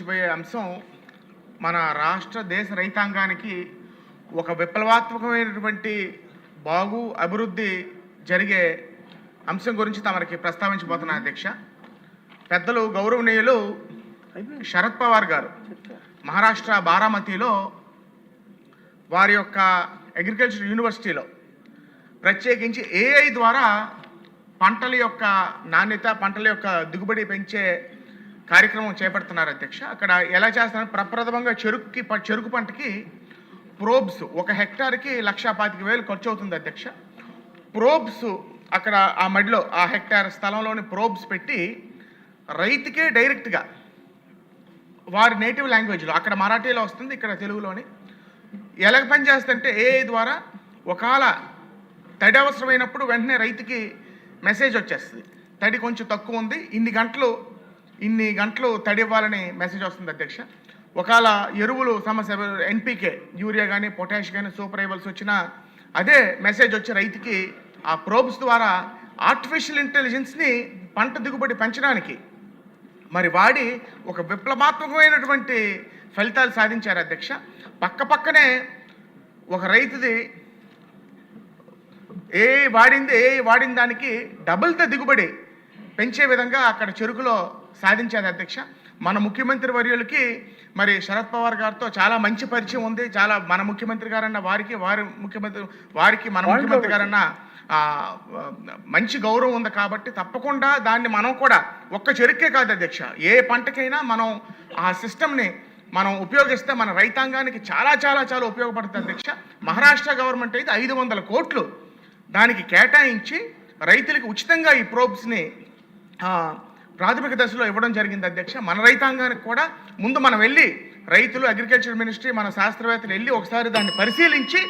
పోయే అంశం మన రాష్ట్ర దేశ రైతాంగానికి ఒక విప్లవాత్మకమైనటువంటి అభివృద్ధి జరిగే అంశం గురించి తమరికి ప్రస్తావించబోతున్నా అధ్యక్ష. పెద్దలు గౌరవనీయులు శరద్ పవార్ గారు మహారాష్ట్ర బారామతిలో వారి యొక్క అగ్రికల్చర్ యూనివర్సిటీలో ప్రత్యేకించి ఏఐ ద్వారా పంటల యొక్క నాణ్యత, పంటల యొక్క దిగుబడి పెంచే కార్యక్రమం చేపడుతున్నారు అధ్యక్ష. అక్కడ ఎలా చేస్తున్నారు, ప్రప్రథమంగా చెరుకు పంటకి ప్రోబ్స్ 1 హెక్టార్కి 1,25,000 ఖర్చు అవుతుంది అధ్యక్ష. ప్రోబ్స్ అక్కడ ఆ మడిలో ఆ హెక్టార్ స్థలంలోని ప్రోబ్స్ పెట్టి రైతుకే డైరెక్ట్గా వారి నేటివ్ లాంగ్వేజ్లో, అక్కడ మరాఠీలో వస్తుంది, ఇక్కడ తెలుగులోని ఎలా పనిచేస్తుంటే ఏఐ ద్వారా ఒకవేళ తడి అవసరమైనప్పుడు వెంటనే రైతుకి మెసేజ్ వచ్చేస్తుంది, తడి కొంచెం తక్కువ ఉంది, ఇన్ని గంటలు తడి ఇవ్వాలని మెసేజ్ వస్తుంది అధ్యక్ష. ఒకవేళ ఎరువులు సమస్య, ఎన్పికే యూరియా కానీ పొటాష్ కానీ సూపర్ ఐవల్స్ వచ్చినా అదే మెసేజ్ వచ్చి రైతుకి ఆ ప్రోబ్స్ ద్వారా ఆర్టిఫిషియల్ ఇంటెలిజెన్స్ని పంట దిగుబడి పెంచడానికి మరి వాడి ఒక విప్లవాత్మకమైనటువంటి ఫలితాలు సాధించారు అధ్యక్ష. పక్కనే ఒక రైతుది ఏ వాడిన దానికి డబుల్తో దిగుబడి పెంచే విధంగా అక్కడ చెరుకులో సాధించారు అధ్యక్ష. మన ముఖ్యమంత్రి వర్యులకి మరి శరద్ పవార్ గారితో చాలా మంచి పరిచయం ఉంది. చాలా మన ముఖ్యమంత్రి గారన్న వారికి మన ముఖ్యమంత్రి గారన్న మంచి గౌరవం ఉంది కాబట్టి తప్పకుండా దాన్ని మనం కూడా ఒక్క చెరుకే కాదు అధ్యక్ష, ఏ పంటకైనా మనం ఆ సిస్టమ్ని మనం ఉపయోగిస్తే మన రైతాంగానికి చాలా చాలా చాలా ఉపయోగపడుతుంది అధ్యక్ష. మహారాష్ట్ర గవర్నమెంట్ అయితే 500 కోట్లు దానికి కేటాయించి రైతులకు ఉచితంగా ఈ ప్రోబ్స్ని ప్రాథమిక దశలో ఇవ్వడం జరిగింది అధ్యక్ష. మన రైతాంగానికి కూడా ముందు మనం వెళ్ళి రైతులు, అగ్రికల్చర్ మినిస్ట్రీ, మన శాస్త్రవేత్తలు వెళ్ళి ఒకసారి దాన్ని పరిశీలించి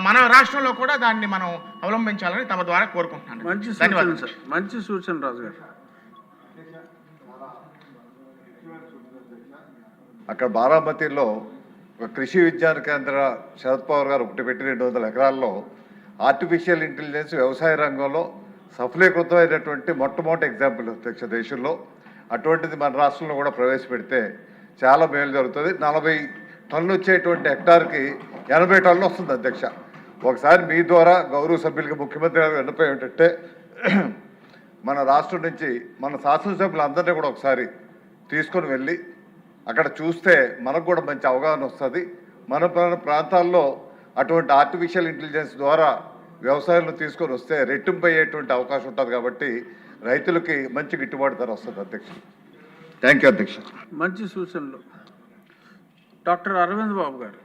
మన రాష్ట్రంలో కూడా దాన్ని మనం అవలంబించాలని తమ ద్వారా కోరుకుంటున్నాను. మంచి సూచన రాజు గారు. అక్కడ బారామతిలో ఒక కృషి విజ్ఞాన కేంద్ర శరద్ పవార్ గారు ఒకటి పెట్టి 200 ఎకరాల్లో ఆర్టిఫిషియల్ ఇంటెలిజెన్స్ వ్యవసాయ రంగంలో సఫలీకృతమైనటువంటి మొట్టమొదటి ఎగ్జాంపుల్ అధ్యక్ష దేశంలో. అటువంటిది మన రాష్ట్రంలో కూడా ప్రవేశపెడితే చాలా మేలు జరుగుతుంది. 40 టన్నులు వచ్చేటువంటి హెక్టార్కి 80 టన్నులు వస్తుంది అధ్యక్ష. ఒకసారి మీ ద్వారా గౌరవ సభ్యులకి ముఖ్యమంత్రి గారు విన్నపం ఏంటంటే మన రాష్ట్రం నుంచి మన శాసనసభ్యులందరినీ కూడా ఒకసారి తీసుకొని వెళ్ళి అక్కడ చూస్తే మనకు కూడా మంచి అవగాహన వస్తుంది. మన ప్రాంతాల్లో అటువంటి ఆర్టిఫిషియల్ ఇంటెలిజెన్స్ ద్వారా వ్యవసాయంలో తీసుకొని వస్తే రెట్టింపు అయ్యేటువంటి అవకాశం ఉంటుంది కాబట్టి రైతులకి మంచి గిట్టుబాటు ధర వస్తుంది అధ్యక్ష. థ్యాంక్ యూ అధ్యక్ష. మంచి సూచనలు. డాక్టర్ అరవింద్ బాబు గారు.